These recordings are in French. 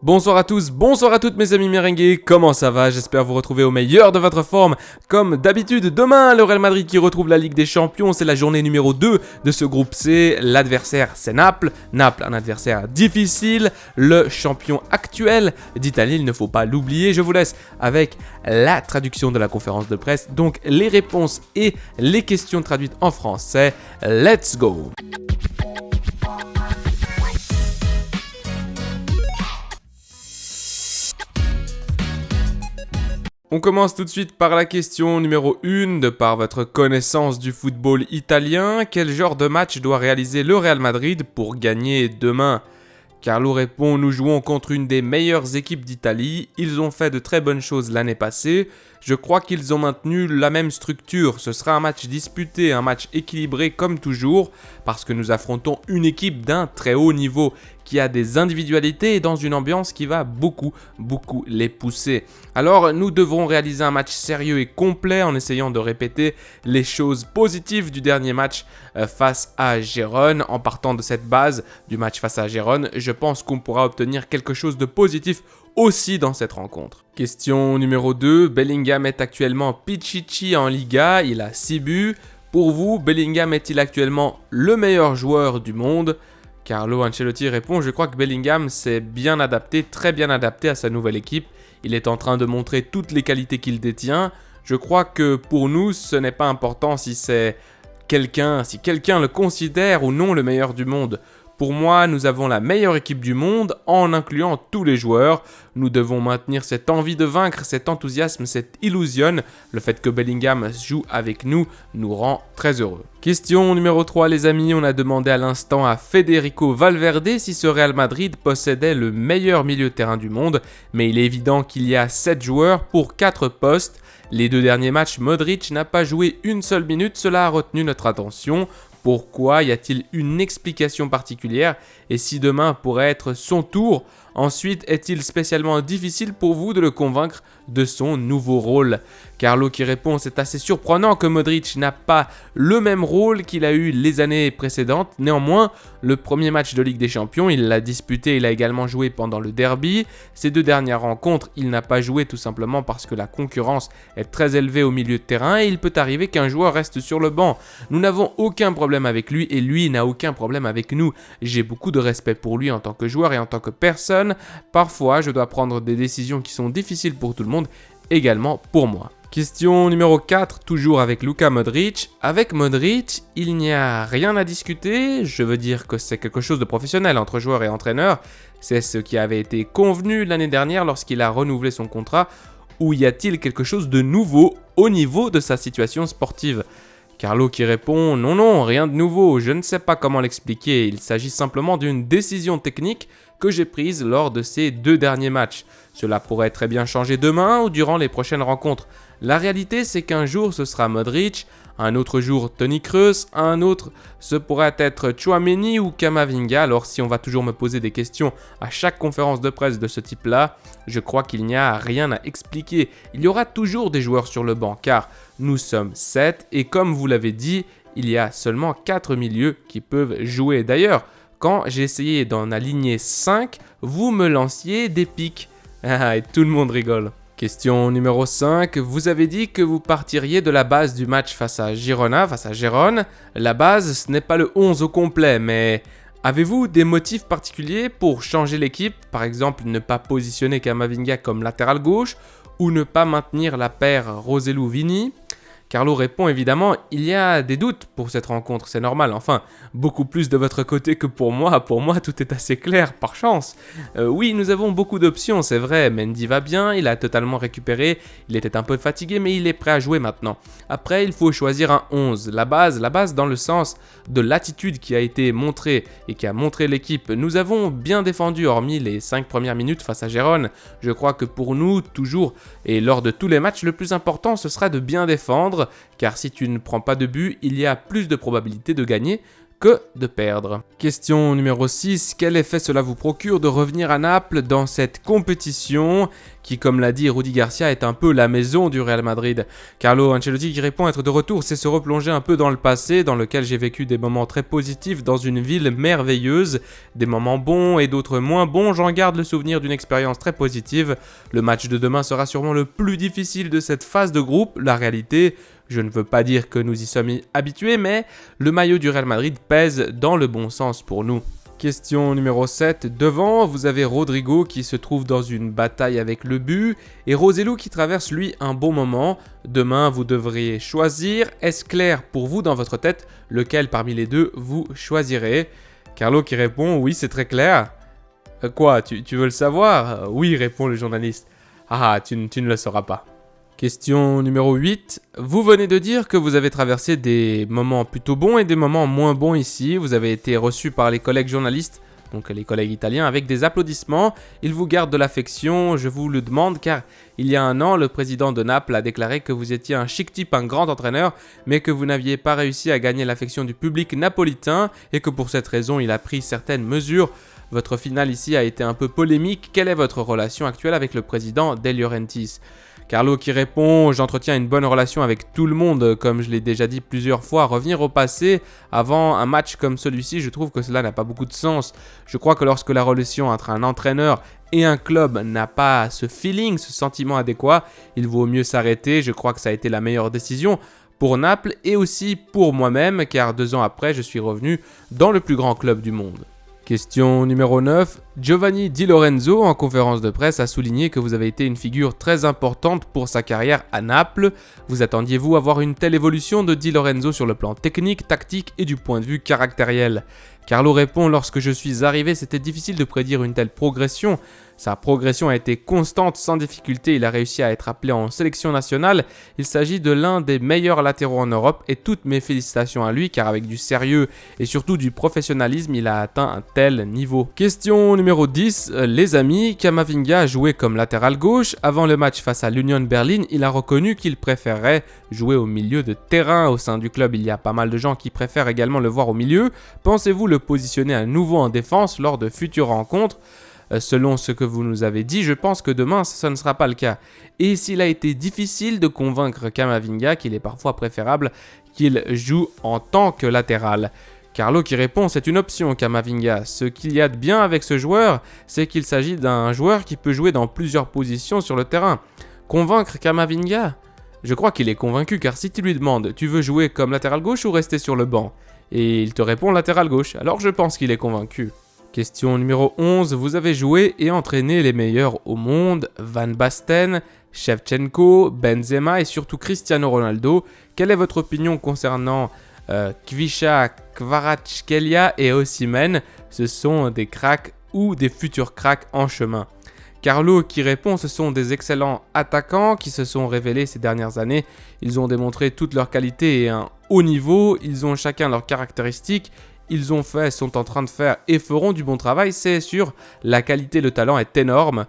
Bonsoir à tous, bonsoir à toutes mes amis merengues, comment ça va? J'espère vous retrouver au meilleur de votre forme. Comme d'habitude, demain, le Real Madrid qui retrouve la Ligue des Champions, c'est la journée numéro 2 de ce groupe C. L'adversaire, c'est Naples. Naples, un adversaire difficile, le champion actuel d'Italie, il ne faut pas l'oublier. Je vous laisse avec la traduction de la conférence de presse, donc les réponses et les questions traduites en français. Let's go! On commence tout de suite par la question numéro 1, de par votre connaissance du football italien. Quel genre de match doit réaliser le Real Madrid pour gagner demain? Carlo répond: nous jouons contre une des meilleures équipes d'Italie, ils ont fait de très bonnes choses l'année passée, je crois qu'ils ont maintenu la même structure, ce sera un match disputé, un match équilibré comme toujours, parce que nous affrontons une équipe d'un très haut niveau, qui a des individualités et dans une ambiance qui va beaucoup les pousser. Alors nous devrons réaliser un match sérieux et complet en essayant de répéter les choses positives du dernier match face à Gérone. En partant de cette base du match face à Gérone, je pense qu'on pourra obtenir quelque chose de positif aussi dans cette rencontre. Question numéro 2, Bellingham est actuellement Pichichi en Liga, il a 6 buts. Pour vous, Bellingham est-il actuellement le meilleur joueur du monde? Carlo Ancelotti répond: je crois que Bellingham s'est bien adapté, très bien adapté à sa nouvelle équipe. Il est en train de montrer toutes les qualités qu'il détient. Je crois que pour nous, ce n'est pas important si quelqu'un le considère ou non le meilleur du monde. Pour moi, nous avons la meilleure équipe du monde en incluant tous les joueurs. Nous devons maintenir cette envie de vaincre, cet enthousiasme, cette illusion. Le fait que Bellingham joue avec nous rend très heureux. Question numéro 3 les amis, on a demandé à l'instant à Federico Valverde si ce Real Madrid possédait le meilleur milieu de terrain du monde. Mais il est évident qu'il y a 7 joueurs pour 4 postes. Les 2 derniers matchs, Modric n'a pas joué une seule minute, cela a retenu notre attention. Pourquoi? Y a-t-il une explication particulière? Et si demain pourrait être son tour, ensuite est-il spécialement difficile pour vous de le convaincre de son nouveau rôle? Carlo qui répond: c'est assez surprenant que Modric n'a pas le même rôle qu'il a eu les années précédentes. Néanmoins, le premier match de Ligue des Champions, il l'a disputé, il a également joué pendant le derby. Ces 2 dernières rencontres, il n'a pas joué tout simplement parce que la concurrence est très élevée au milieu de terrain et il peut arriver qu'un joueur reste sur le banc. Nous n'avons aucun problème avec lui et lui n'a aucun problème avec nous. J'ai beaucoup de respect pour lui en tant que joueur et en tant que personne. Parfois, je dois prendre des décisions qui sont difficiles pour tout le monde, également pour moi. Question numéro 4, toujours avec Luka Modric. Avec Modric, il n'y a rien à discuter, je veux dire que c'est quelque chose de professionnel entre joueur et entraîneur. C'est ce qui avait été convenu l'année dernière lorsqu'il a renouvelé son contrat. Ou y a-t-il quelque chose de nouveau au niveau de sa situation sportive? Carlo qui répond: non, rien de nouveau, je ne sais pas comment l'expliquer, il s'agit simplement d'une décision technique que j'ai prise lors de ces 2 derniers matchs. Cela pourrait très bien changer demain ou durant les prochaines rencontres. La réalité, c'est qu'un jour ce sera Modric, un autre jour Toni Kroos, un autre ce pourrait être Tchouaméni ou Camavinga. Alors si on va toujours me poser des questions à chaque conférence de presse de ce type-là, je crois qu'il n'y a rien à expliquer. Il y aura toujours des joueurs sur le banc car nous sommes 7 et comme vous l'avez dit, il y a seulement 4 milieux qui peuvent jouer. D'ailleurs, quand j'ai essayé d'en aligner 5, vous me lanciez des pics. Et tout le monde rigole. Question numéro 5, vous avez dit que vous partiriez de la base du match face à Gérone. La base, ce n'est pas le 11 au complet, mais avez-vous des motifs particuliers pour changer l'équipe? Par exemple, ne pas positionner Camavinga comme latéral gauche ou ne pas maintenir la paire Roselu-Vini? Carlo répond évidemment: il y a des doutes pour cette rencontre, c'est normal, enfin, beaucoup plus de votre côté que pour moi tout est assez clair, par chance. Oui, nous avons beaucoup d'options, c'est vrai, Mendy va bien, il a totalement récupéré, il était un peu fatigué, mais il est prêt à jouer maintenant. Après, il faut choisir un 11, la base dans le sens de l'attitude qui a été montrée et qui a montré l'équipe. Nous avons bien défendu, hormis les 5 premières minutes face à Gérone. Je crois que pour nous, toujours, et lors de tous les matchs, le plus important, ce sera de bien défendre, car si tu ne prends pas de but, il y a plus de probabilité de gagner. que de perdre. Question numéro 6. Quel effet cela vous procure de revenir à Naples dans cette compétition qui, comme l'a dit Rudy Garcia, est un peu la maison du Real Madrid? Carlo Ancelotti qui répond être de retour, c'est se replonger un peu dans le passé, dans lequel j'ai vécu des moments très positifs dans une ville merveilleuse, des moments bons et d'autres moins bons. J'en garde le souvenir d'une expérience très positive. Le match de demain sera sûrement le plus difficile de cette phase de groupe. La réalité, je ne veux pas dire que nous y sommes habitués, mais le maillot du Real Madrid pèse dans le bon sens pour nous. Question numéro 7. Devant, vous avez Rodrigo qui se trouve dans une bataille avec le but et Roselu qui traverse lui un bon moment. Demain, vous devriez choisir. Est-ce clair pour vous dans votre tête lequel parmi les deux vous choisirez? Carlo qui répond oui, c'est très clair. Quoi, tu veux le savoir? Oui, répond le journaliste. Ah, tu ne le sauras pas. Question numéro 8. Vous venez de dire que vous avez traversé des moments plutôt bons et des moments moins bons ici. Vous avez été reçu par les collègues journalistes, donc les collègues italiens, avec des applaudissements. Ils vous gardent de l'affection, je vous le demande, car il y a un an, le président de Naples a déclaré que vous étiez un chic type, un grand entraîneur, mais que vous n'aviez pas réussi à gagner l'affection du public napolitain et que pour cette raison, il a pris certaines mesures. Votre finale ici a été un peu polémique. Quelle est votre relation actuelle avec le président De Laurentiis? Carlo qui répond « J'entretiens une bonne relation avec tout le monde, comme je l'ai déjà dit plusieurs fois. Revenir au passé avant un match comme celui-ci, je trouve que cela n'a pas beaucoup de sens. Je crois que lorsque la relation entre un entraîneur et un club n'a pas ce feeling, ce sentiment adéquat, il vaut mieux s'arrêter. Je crois que ça a été la meilleure décision pour Naples et aussi pour moi-même, car 2 ans après, je suis revenu dans le plus grand club du monde. » Question numéro 9. Giovanni Di Lorenzo, en conférence de presse, a souligné que vous avez été une figure très importante pour sa carrière à Naples. Vous attendiez-vous à voir une telle évolution de Di Lorenzo sur le plan technique, tactique et du point de vue caractériel? Carlo répond « Lorsque je suis arrivé, c'était difficile de prédire une telle progression. Sa progression a été constante, sans difficulté, il a réussi à être appelé en sélection nationale. Il s'agit de l'un des meilleurs latéraux en Europe et toutes mes félicitations à lui car avec du sérieux et surtout du professionnalisme, il a atteint un tel niveau. » Question numéro 10. Les amis, Camavinga a joué comme latéral gauche. Avant le match face à l'Union Berlin, il a reconnu qu'il préférerait jouer au milieu de terrain. Au sein du club, il y a pas mal de gens qui préfèrent également le voir au milieu. Pensez-vous le positionner à nouveau en défense lors de futures rencontres? Selon ce que vous nous avez dit, je pense que demain, ce ne sera pas le cas. Et s'il a été difficile de convaincre Camavinga qu'il est parfois préférable qu'il joue en tant que latéral. Carlo qui répond, c'est une option Camavinga. Ce qu'il y a de bien avec ce joueur, c'est qu'il s'agit d'un joueur qui peut jouer dans plusieurs positions sur le terrain. Convaincre Camavinga? Je crois qu'il est convaincu car si tu lui demandes, tu veux jouer comme latéral gauche ou rester sur le banc? Et il te répond latéral gauche, alors je pense qu'il est convaincu. Question numéro 11. Vous avez joué et entraîné les meilleurs au monde, Van Basten, Shevchenko, Benzema et surtout Cristiano Ronaldo. Quelle est votre opinion concernant Kvisha, Kvaratskhelia et Osimhen? Ce sont des cracks ou des futurs cracks en chemin. Carlo qui répond, ce sont des excellents attaquants qui se sont révélés ces dernières années. Ils ont démontré toute leur qualité et un haut niveau. Ils ont chacun leurs caractéristiques. Ils ont fait, sont en train de faire et feront du bon travail, c'est sûr. La qualité, le talent est énorme.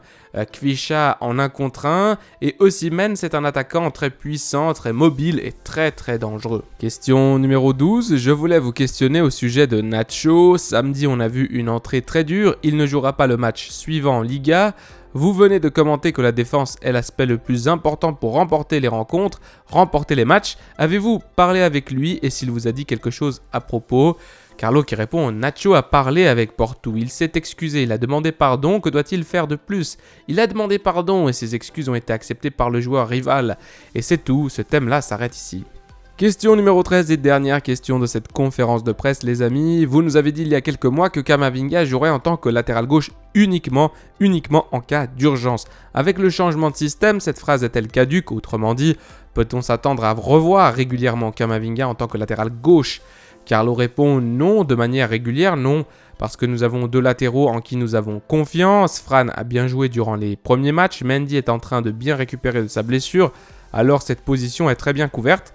Kvisha en 1 contre 1 et Osimhen, c'est un attaquant très puissant, très mobile et très dangereux. Question numéro 12. Je voulais vous questionner au sujet de Nacho. Samedi, on a vu une entrée très dure. Il ne jouera pas le match suivant en Liga. Vous venez de commenter que la défense est l'aspect le plus important pour remporter les rencontres, remporter les matchs. Avez-vous parlé avec lui et s'il vous a dit quelque chose à propos? Carlo qui répond, Nacho a parlé avec Porto, il s'est excusé, il a demandé pardon, que doit-il faire de plus? Il a demandé pardon et ses excuses ont été acceptées par le joueur rival. Et c'est tout, ce thème-là s'arrête ici. Question numéro 13 et dernière question de cette conférence de presse, les amis. Vous nous avez dit il y a quelques mois que Camavinga jouerait en tant que latéral gauche uniquement en cas d'urgence. Avec le changement de système, cette phrase est-elle caduque? Autrement dit, peut-on s'attendre à revoir régulièrement Camavinga en tant que latéral gauche? Carlo répond non, de manière régulière, non, parce que nous avons 2 latéraux en qui nous avons confiance. Fran a bien joué durant les premiers matchs, Mendy est en train de bien récupérer de sa blessure, alors cette position est très bien couverte,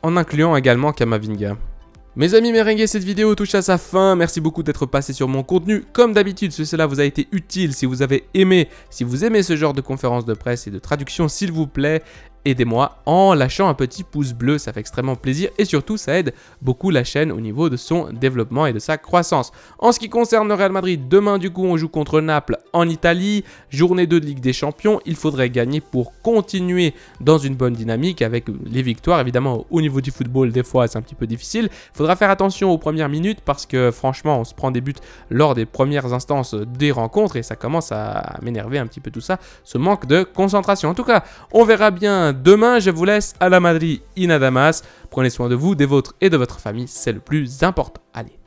en incluant également Camavinga. Mes amis merengues, cette vidéo touche à sa fin. Merci beaucoup d'être passé sur mon contenu. Comme d'habitude, si cela vous a été utile, si vous avez aimé, si vous aimez ce genre de conférence de presse et de traduction, s'il vous plaît, aidez-moi en lâchant un petit pouce bleu, ça fait extrêmement plaisir et surtout ça aide beaucoup la chaîne au niveau de son développement et de sa croissance. En ce qui concerne le Real Madrid, demain du coup on joue contre Naples en Italie, journée 2 de Ligue des Champions, il faudrait gagner pour continuer dans une bonne dynamique avec les victoires. Évidemment au niveau du football des fois c'est un petit peu difficile, il faudra faire attention aux premières minutes parce que franchement on se prend des buts lors des premières instances des rencontres et ça commence à m'énerver un petit peu tout ça, ce manque de concentration. En tout cas, on verra bien demain, je vous laisse à la Madrid y nada más. Prenez soin de vous, des vôtres et de votre famille, c'est le plus important. Allez.